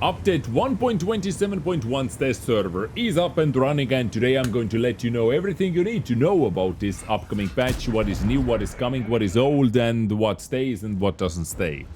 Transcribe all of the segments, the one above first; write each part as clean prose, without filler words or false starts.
Update 1.27.1's test server is up and running, and today I'm going to let you know everything you need to know about this upcoming patch, what is new, what is coming, what is old, and what stays and what doesn't stay.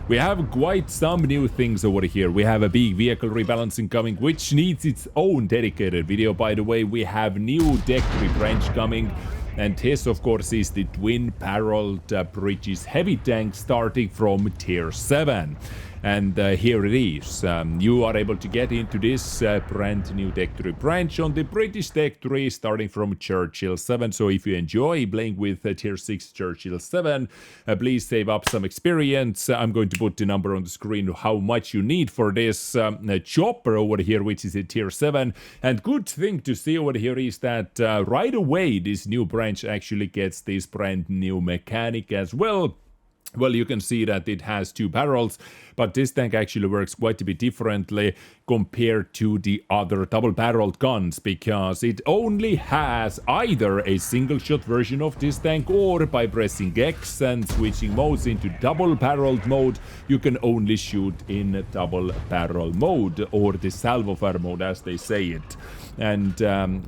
We have quite some new things over here. We have a big vehicle rebalancing coming, which needs its own dedicated video, by the way. We have new deck branch coming, and his, of course, is the twin-barreled British heavy tank starting from tier 7. And here it is. You are able to get into this brand new Deck 3 branch on the British Deck 3 starting from Churchill 7. So if you enjoy playing with tier 6 Churchill 7, please save up some experience. I'm going to put the number on the screen how much you need for this chopper over here, which is a tier 7. And good thing to see over here is that right away this new branch actually gets this brand new mechanic as well. Well, you can see that it has two barrels, but this tank actually works quite a bit differently compared to the other double-barreled guns, because it only has either a single-shot version of this tank, or by pressing X and switching modes into double-barreled mode, you can only shoot in double-barrel mode, or the salvo fire mode as they say it. And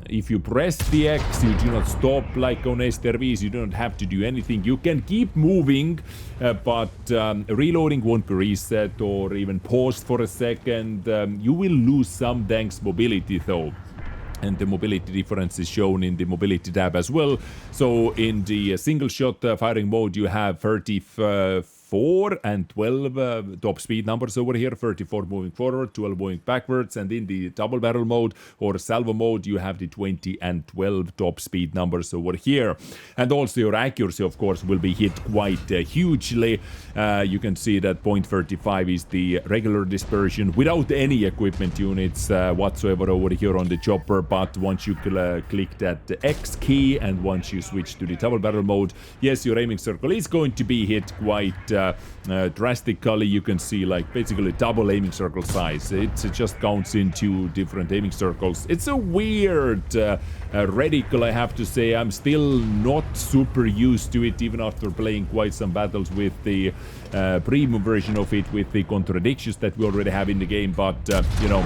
if you press the X, you do not stop like on STRVs, you don't have to do anything. You can keep moving, but reloading won't be reset or even paused for a second. You will lose some tank's mobility though. And the mobility difference is shown in the mobility tab as well. So in the single shot firing mode, you have 34 and 12 top speed numbers over here, 34 moving forward, 12 moving backwards, and in the double barrel mode or salvo mode you have the 20 and 12 top speed numbers over here. And also your accuracy, of course, will be hit quite hugely. You can see that 0.35 is the regular dispersion without any equipment units whatsoever over here on the chopper, but once you click that X key and once you switch to the double barrel mode, yes, your aiming circle is going to be hit quite drastically. You can see like basically double aiming circle size. It just counts in two different aiming circles. It's a weird reticle, I have to say. I'm still not super used to it, even after playing quite some battles with the premium version of it, with the contradictions that we already have in the game, but you know,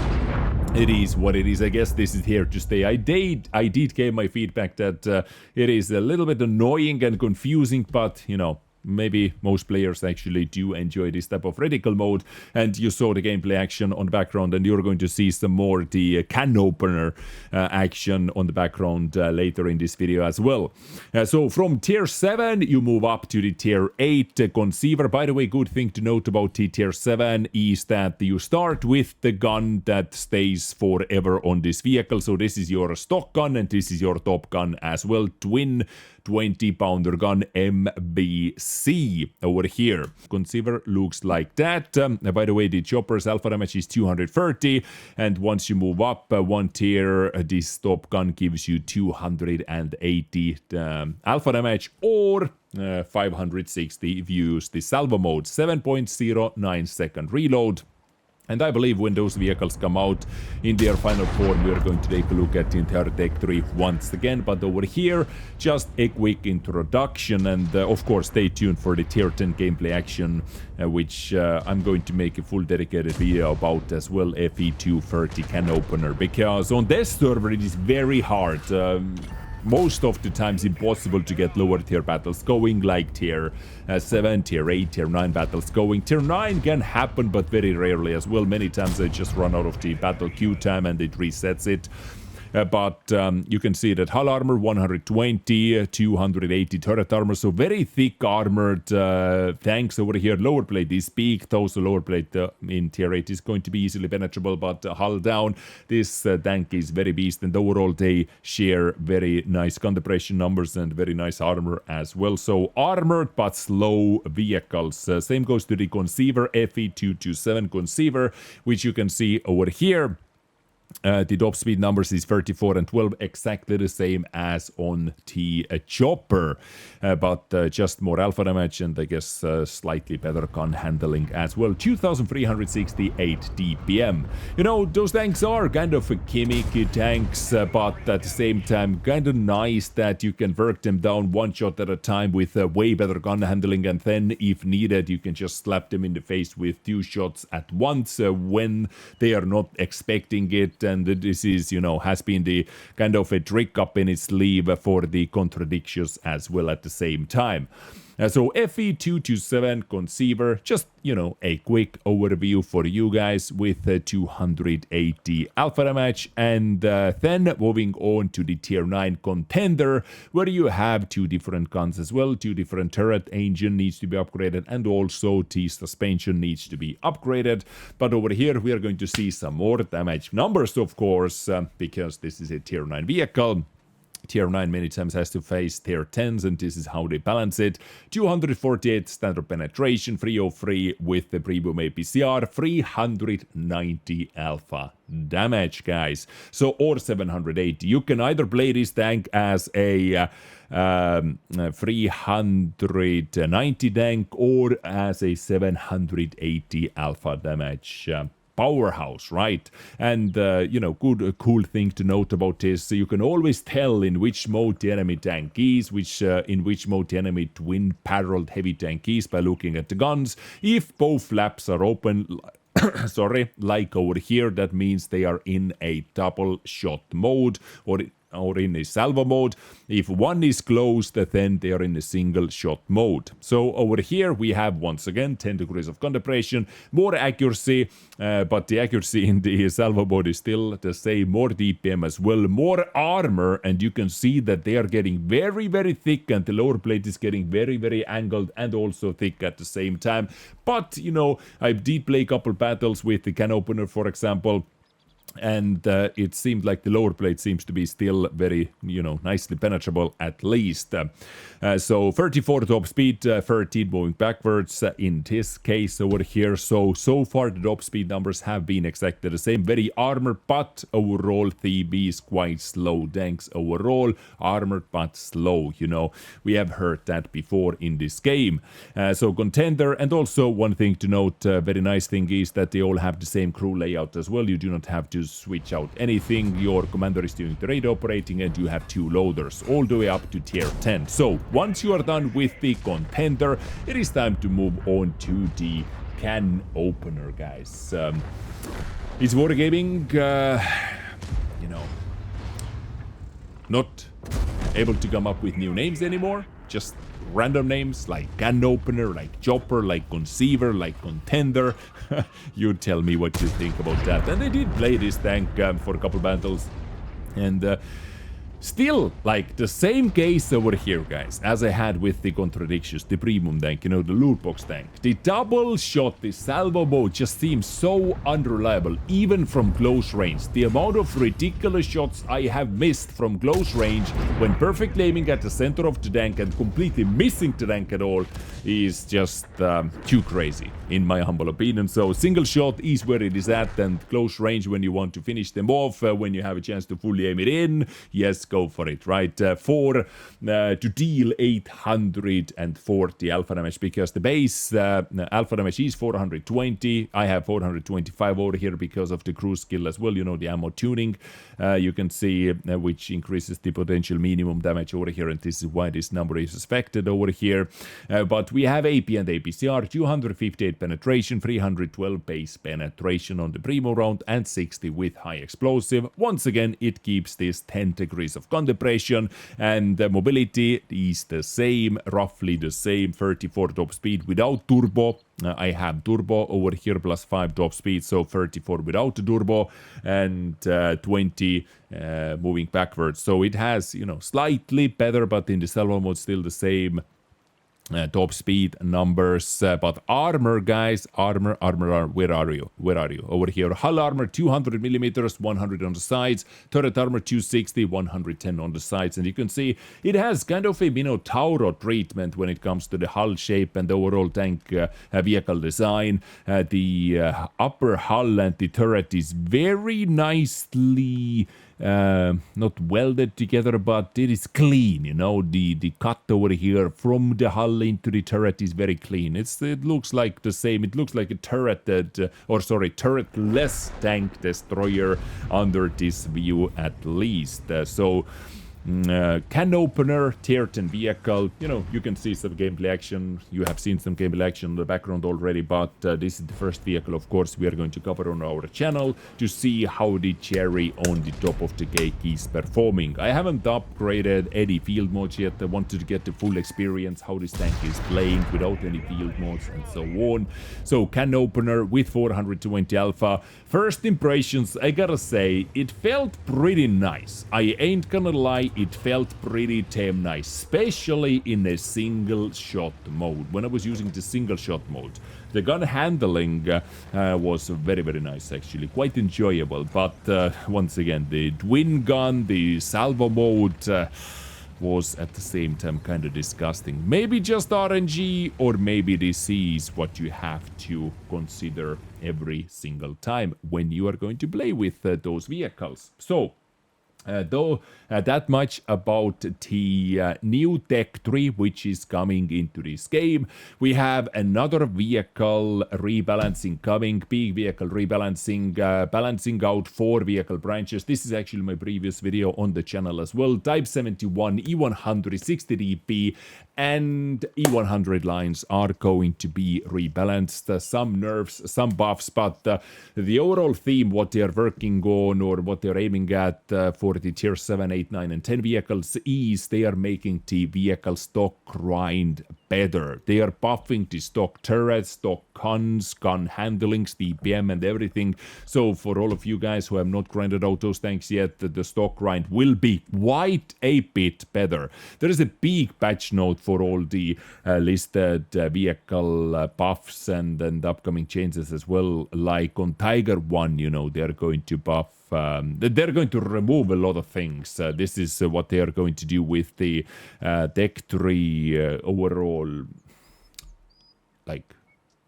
it is what it is. I guess this is here to stay. I did give my feedback that it is a little bit annoying and confusing, but you know, maybe most players actually do enjoy this type of reticle mode. And you saw the gameplay action on the background, and you're going to see some more the Canopener action on the background later in this video as well. So from tier 7 you move up to the tier 8 Conceiver. By the way, good thing to note about the tier 7 is that you start with the gun that stays forever on this vehicle. So this is your stock gun and this is your top gun as well, twin 20-pounder gun MBC over here. Conceiver looks like that. By the way, the chopper's alpha damage is 230, and once you move up one tier, this top gun gives you 280 alpha damage, or 560 if you use the salvo mode. 7.09 second reload. And I believe when those vehicles come out in their final form, we are going to take a look at the entire Deck 3 once again. But over here, just a quick introduction, and of course stay tuned for the tier 10 gameplay action, which I'm going to make a full dedicated video about as well, FE230 Canopener, because on this server it is very hard. Most of the times impossible to get lower tier battles going, like tier 7, tier 8, tier 9 battles going. Tier 9 can happen, but very rarely as well. Many times I just run out of the battle queue time and it resets it. But you can see that hull armor 120, 280 turret armor, so very thick armored tanks over here. Lower plate is big, though, so lower plate in tier 8 is going to be easily penetrable, but hull down, this tank is very beast, and overall they share very nice gun depression numbers and very nice armor as well. So armored but slow vehicles. Same goes to the Conceiver, FE227 Conceiver, which you can see over here. The top speed numbers is 34 and 12, exactly the same as on the chopper, but just more alpha damage and I guess slightly better gun handling as well. 2368 DPM. You know, those tanks are kind of gimmicky tanks, but at the same time kind of nice that you can work them down one shot at a time with way better gun handling, and then if needed you can just slap them in the face with 2 shots at once when they are not expecting it. And this is, you know, has been the kind of a trick up in its sleeve for the contradictions as well at the same time. So FE227 Conceiver, just, you know, a quick overview for you guys with 280 alpha damage, and then moving on to the tier 9 Contender, where you have 2 different guns as well, 2 different turret, engine needs to be upgraded, and also the suspension needs to be upgraded. But over here we are going to see some more damage numbers, of course, because this is a tier 9 vehicle. Tier 9 many times has to face tier 10s, and this is how they balance it. 248 standard penetration, 303 with the premium APCR, 390 alpha damage, guys. So, or 780. You can either play this tank as a 390 tank or as a 780 alpha damage powerhouse, right? And you know, cool thing to note about this, you can always tell in which mode the enemy tank is, in which mode the enemy twin barreled heavy tank is by looking at the guns. If both flaps are open, sorry, like over here, that means they are in a double shot mode or in a salvo mode. If one is closed, then they are in a single shot mode. So over here we have once again 10 degrees of concentration, more accuracy, but the accuracy in the salvo mode is still the same, more DPM as well, more armor, and you can see that they are getting very, very thick, and the lower plate is getting very, very angled and also thick at the same time. But, you know, I did play a couple battles with the Canopener, for example, and it seemed like the lower plate seems to be still very, you know, nicely penetrable at least. So 34 top speed, 13 moving backwards in this case over here. So far the top speed numbers have been exactly the same, very armored, but overall theme is quite slow. Tanks overall armored but slow, you know, we have heard that before in this game. So Contender, and also one thing to note, very nice thing is that they all have the same crew layout as well. You do not have to switch out anything. Your commander is doing the raid operating, and you have 2 loaders all the way up to tier 10. So once you are done with the Contender, it is time to move on to the Canopener, guys. It's wargaming, you know, not able to come up with new names anymore, just random names like Canopener, like Chopper, like Conceiver, like Contender. You tell me what you think about that. And I did play this tank for a couple battles, and still, like, the same case over here, guys, as I had with the Contradictions, the premium tank, you know, the loot box tank. The double shot, the salvo mode just seems so unreliable, even from close range. The amount of ridiculous shots I have missed from close range when perfectly aiming at the center of the tank and completely missing the tank at all is just too crazy, in my humble opinion. So single shot is where it is at, and close range when you want to finish them off, when you have a chance to fully aim it in, yes, go for it, right? To deal 840 alpha damage, because the base alpha damage is 420. I have 425 over here because of the cruise skill as well, you know, the ammo tuning. You can see which increases the potential minimum damage over here, and this is why this number is affected over here. But we have AP and APCR, 258 penetration, 312 base penetration on the primo round, and 60 with high explosive. Once again, it keeps this 10 degrees of concentration, and the mobility is the same, roughly the same, 34 top speed without turbo. I have turbo over here, plus 5 top speed, so 34 without the turbo, and 20 moving backwards. So it has, you know, slightly better, but in the salvo mode still the same top speed numbers, but armor, guys, armor, where are you? Over here. Hull armor 200 millimeters, 100 on the sides. Turret armor 260, 110 on the sides, and you can see it has kind of a Minotauro treatment when it comes to the hull shape and the overall tank vehicle design. The upper hull and the turret is very nicely not welded together, but it is clean, you know. The cut over here from the hull into the turret is very clean. It looks like the same. It looks like a turretless tank destroyer under this view at least. Canopener, tier 10 vehicle. You know, you can see some gameplay action. You have seen some gameplay action in the background already, but this is the first vehicle, of course, we are going to cover on our channel to see how the cherry on the top of the cake is performing. I haven't upgraded any field modes yet. I wanted to get the full experience, how this tank is playing without any field modes and so on. So, Canopener with 420 alpha. First impressions, I gotta say, it felt pretty nice. I ain't gonna lie, it felt pretty damn nice, especially in a single shot mode. When I was using the single shot mode, the gun handling was very, very nice, actually, quite enjoyable. But once again, the twin gun, the salvo mode was at the same time kind of disgusting. Maybe just RNG, or maybe this is what you have to consider every single time when you are going to play with those vehicles. So, that much about the new Tech 3, which is coming into this game. We have another vehicle rebalancing coming, big vehicle rebalancing, balancing out 4 vehicle branches. This is actually my previous video on the channel as well. Type 71, E100, 60 DP, and E100 lines are going to be rebalanced. Some nerfs, some buffs, but the overall theme, what they are working on or what they're aiming at for the tier 7, 8, 9, and 10 vehicles is they are making the vehicle stock grind better. They are buffing the stock turrets, stock guns, gun handlings, DPM, and everything. So for all of you guys who have not grinded out those tanks yet, the stock grind will be quite a bit better. There is a big patch note for all the listed vehicle buffs and upcoming changes as well. Like on Tiger 1, you know, they are going to buff they're going to remove a lot of things. This is what they are going to do with the Tech 3 overall, like,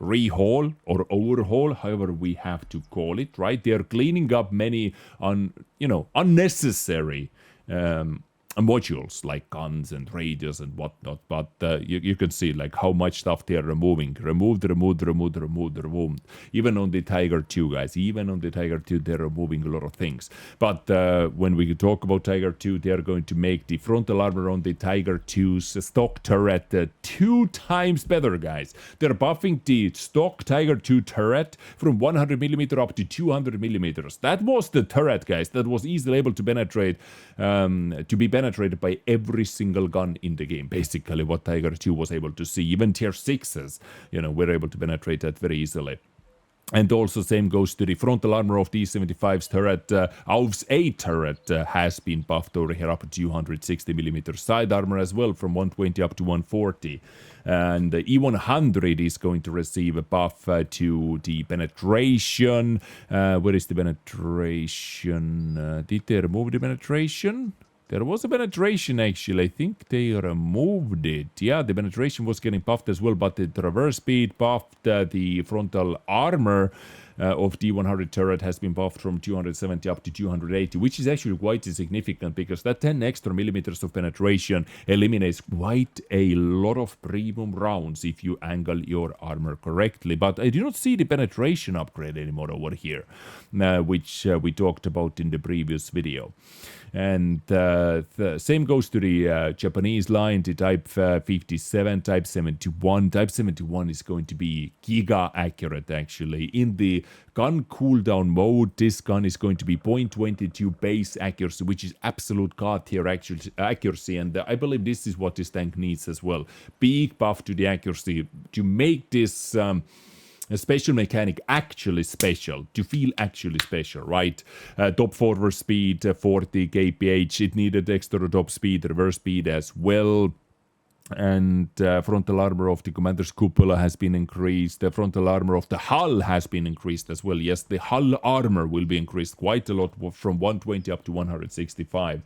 rehaul or overhaul, however we have to call it, right? They are cleaning up many unnecessary modules like guns and radios and whatnot, but you can see like how much stuff they are removed. Even on the Tiger 2, guys, even on the Tiger 2, they're removing a lot of things. But when we talk about Tiger 2, they are going to make the frontal armor on the Tiger 2's stock turret 2 times better, guys. They're buffing the stock Tiger 2 turret from 100mm up to 200mm. That was the turret, guys, that was easily able to penetrate, penetrated by every single gun in the game. Basically, what Tiger 2 was able to see. Even tier 6s, you know, were able to penetrate that very easily. And also same goes to the frontal armor of the E75's turret. AUV's A turret has been buffed over here up to 260mm. Side armor as well from 120 up to 140. And the E100 is going to receive a buff to the penetration. Where is the penetration? Did they remove the penetration? There was a penetration, actually. I think they removed it. Yeah, the penetration was getting buffed as well, but the traverse speed buffed. The frontal armor of the 100 turret has been buffed from 270 up to 280, which is actually quite significant because that 10 extra millimeters of penetration eliminates quite a lot of premium rounds if you angle your armor correctly. But I do not see the penetration upgrade anymore over here, which we talked about in the previous video. And the same goes to the Japanese line, the Type 57, Type 71. Type 71 is going to be giga accurate, actually. In the gun cooldown mode, this gun is going to be 0.22 base accuracy, which is absolute god tier accuracy. And I believe this is what this tank needs as well. Big buff to the accuracy to make this a special mechanic actually special, to feel actually special, right? Top forward speed, 40 kph, it needed extra top speed, reverse speed as well. and frontal armor of the commander's cupola has been increased. The frontal armor of the hull has been increased as well. Yes, the hull armor will be increased quite a lot, from 120 up to 165.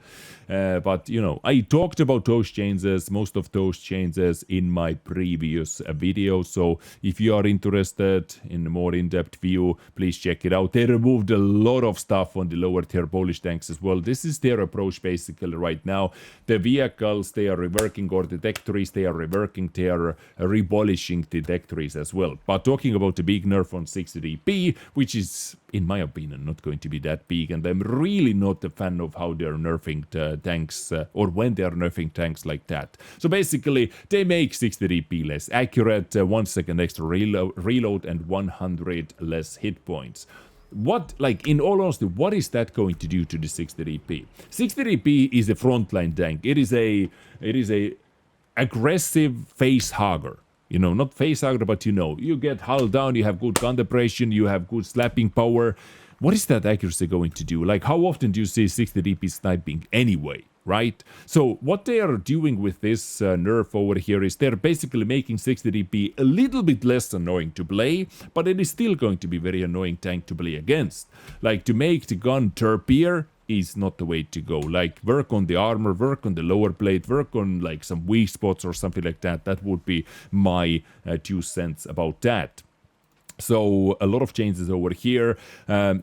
But you know, I talked about those changes, most of those changes, in my previous video. So if you are interested in a more in-depth view, please check it out. They removed a lot of stuff on the lower tier Polish tanks as well. This is their approach basically right now. The vehicles, they are reworking, or the tech trees, they are reworking, they are rebolishing the tech trees as well. But talking about the big nerf on 60DP, which is, in my opinion, not going to be that big, and I'm really not a fan of how they're nerfing the tanks, or when they're nerfing tanks like that. So basically, they make 60DP less accurate, 1 second extra reload, and 100 less hit points. What, like, in all honesty, what is that going to do to the 60DP? 60DP is a frontline tank. It is a aggressive face hugger. You know, not face hugger, but you know, you get hull down, you have good gun depression, you have good slapping power. What is that accuracy going to do? Like, how often do you see 60DP sniping anyway? Right? So what they are doing with this nerf over here is they're basically making 60DP a little bit less annoying to play, but it is still going to be very annoying tank to play against. Like, to make the gun terpier is not the way to go. Like, work on the armor, work on the lower plate, work on like some weak spots or something like that. That would be my 2 cents about that. So a lot of changes over here.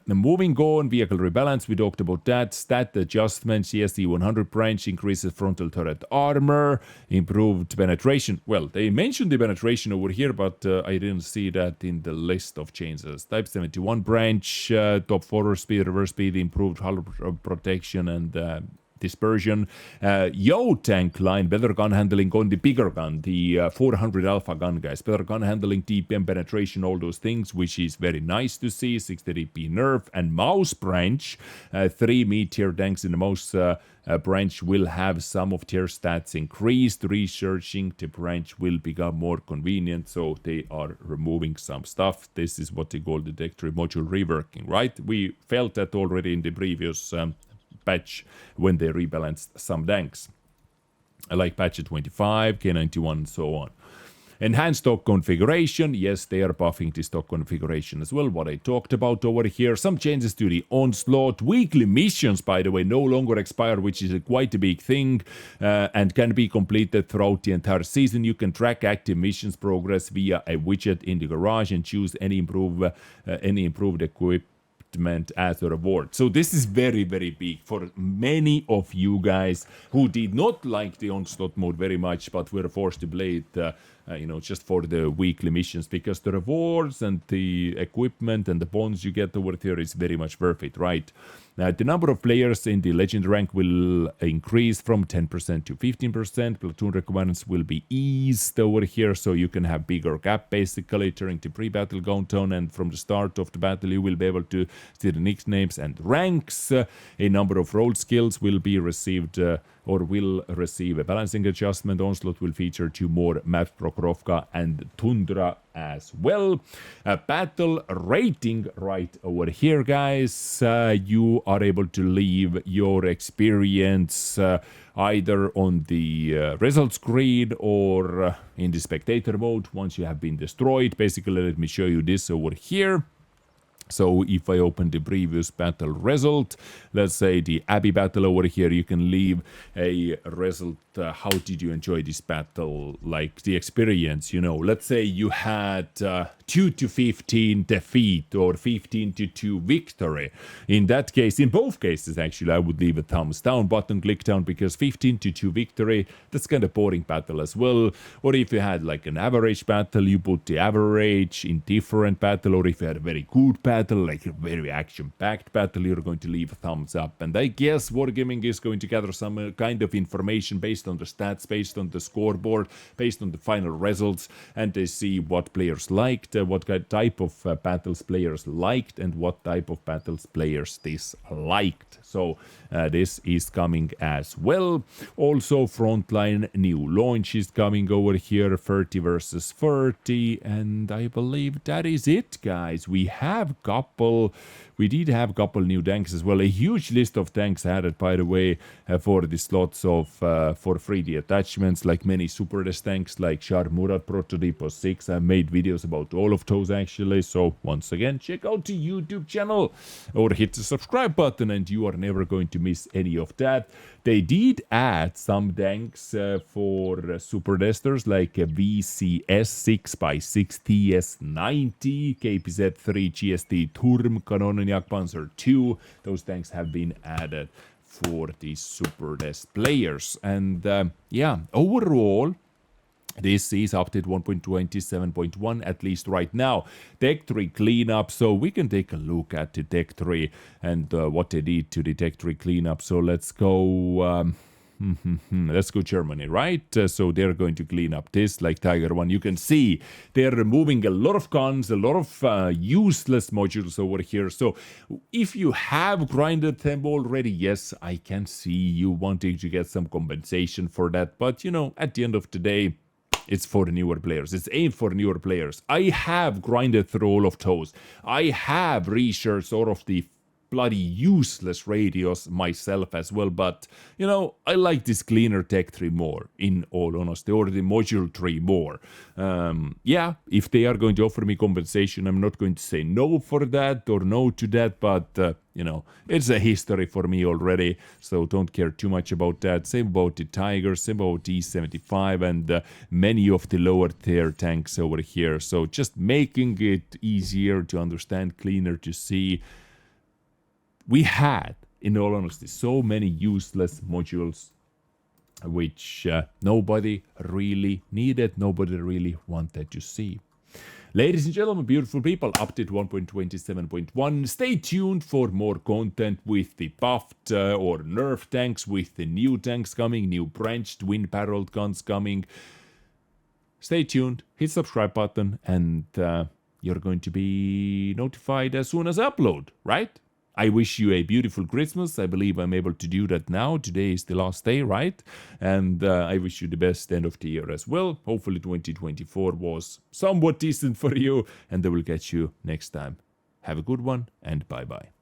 Moving on, vehicle rebalance, we talked about that. Stat adjustments, CSD 100 branch increases frontal turret armor, improved penetration. Well, they mentioned the penetration over here, but I didn't see that in the list of changes. Type 71 branch, top forward speed, reverse speed, improved hull protection, and dispersion. Yo tank line, better gun handling on the bigger gun, the 400 alpha gun, guys. Better gun handling, TPM penetration, all those things, which is very nice to see. 60DP nerf. And mouse branch, 3 mid-tier tanks in the mouse branch will have some of their stats increased. Researching the branch will become more convenient, so they are removing some stuff. This is what they call the tech tree module reworking, right? We felt that already in the previous patch when they rebalanced some tanks, like patch 25, K91, and so on. Enhanced stock configuration, yes, they are buffing the stock configuration as well, what I talked about over here. Some changes to the Onslaught. Weekly missions, by the way, no longer expire, which is quite a big thing, and can be completed throughout the entire season. You can track active missions progress via a widget in the garage and choose any improved equipment as a reward. So this is very, very big for many of you guys who did not like the Onslaught mode very much, but were forced to play it just for the weekly missions, because the rewards and the equipment and the bonds you get over there is very much worth it, right? The number of players in the legend rank will increase from 10% to 15%. Platoon requirements will be eased over here, so you can have bigger gap basically during the pre-battle countdown, and from the start of the battle you will be able to see the nicknames and ranks. A number of role skills will be received or will receive a balancing adjustment. Onslaught will feature 2 more maps, Prokhorovka and Tundra as well. Battle rating right over here, guys. You are able to leave your experience either on the result screen or in the spectator mode once you have been destroyed. Basically, let me show you this over here. So if I open the previous battle result, let's say the Abbey battle over here, you can leave a result. How did you enjoy this battle? Like the experience, let's say you had 2-15 defeat or 15-2 victory. In that case, in both cases, actually, I would leave a thumbs down button, click down, because 15-2 victory, that's kind of boring battle as well. Or if you had like an average battle, you put the average, indifferent battle, or if you had a very good battle, like a very action-packed battle, you're going to leave a thumbs up. And I guess Wargaming is going to gather some kind of information based on the stats, based on the scoreboard, based on the final results, and they see what players liked, what type of battles players liked, and what type of battles players disliked. So this is coming as well. Also, Frontline new launch is coming over here, 30 versus 30, and I believe that is it, guys. We have we did have a couple new tanks as well. A huge list of tanks added, by the way, for the slots of for 3D attachments, like many Super Des tanks, like Char Murad Prototype 6. I made videos about all of those actually. So once again, check out the YouTube channel or hit the subscribe button, and you are never going to miss any of that. They did add some tanks for Super Desters, like a VCS 6x6 TS90, KPZ3 GST Turm, Kanonen Jagdpanzer 2. Those tanks have been added for the Super Des players. And yeah, overall, this is update 1.27.1, at least right now. Tech tree cleanup, so we can take a look at the tech tree and what they did to the tech tree cleanup. So let's go... let's go Germany, right? So they're going to clean up this, like Tiger 1. You can see they're removing a lot of guns, a lot of useless modules over here. So if you have grinded them already, yes, I can see you wanting to get some compensation for that. But, you know, at the end of the day, it's for the newer players. It's aimed for newer players. I have grinded through all of those. I have researched all of the bloody useless radios myself as well, but you know, I like this cleaner tech tree more, in all honesty, or the module tree more. Yeah, if they are going to offer me compensation, I'm not going to say no for that or no to that, but you know, it's a history for me already, so don't care too much about that. Same about the Tiger, same about E75 and many of the lower tier tanks over here. So just making it easier to understand, cleaner to see. We had, in all honesty, so many useless modules which nobody really needed, nobody really wanted to see. Ladies and gentlemen, beautiful people, update 1.27.1. Stay tuned for more content with the buffed or nerf tanks, with the new tanks coming, new branched wind-barreled guns coming. Stay tuned, hit subscribe button, and you're going to be notified as soon as I upload, right? I wish you a beautiful Christmas. I believe I'm able to do that now. Today is the last day, right? And I wish you the best end of the year as well. Hopefully 2024 was somewhat decent for you, and I will catch you next time. Have a good one, and bye-bye.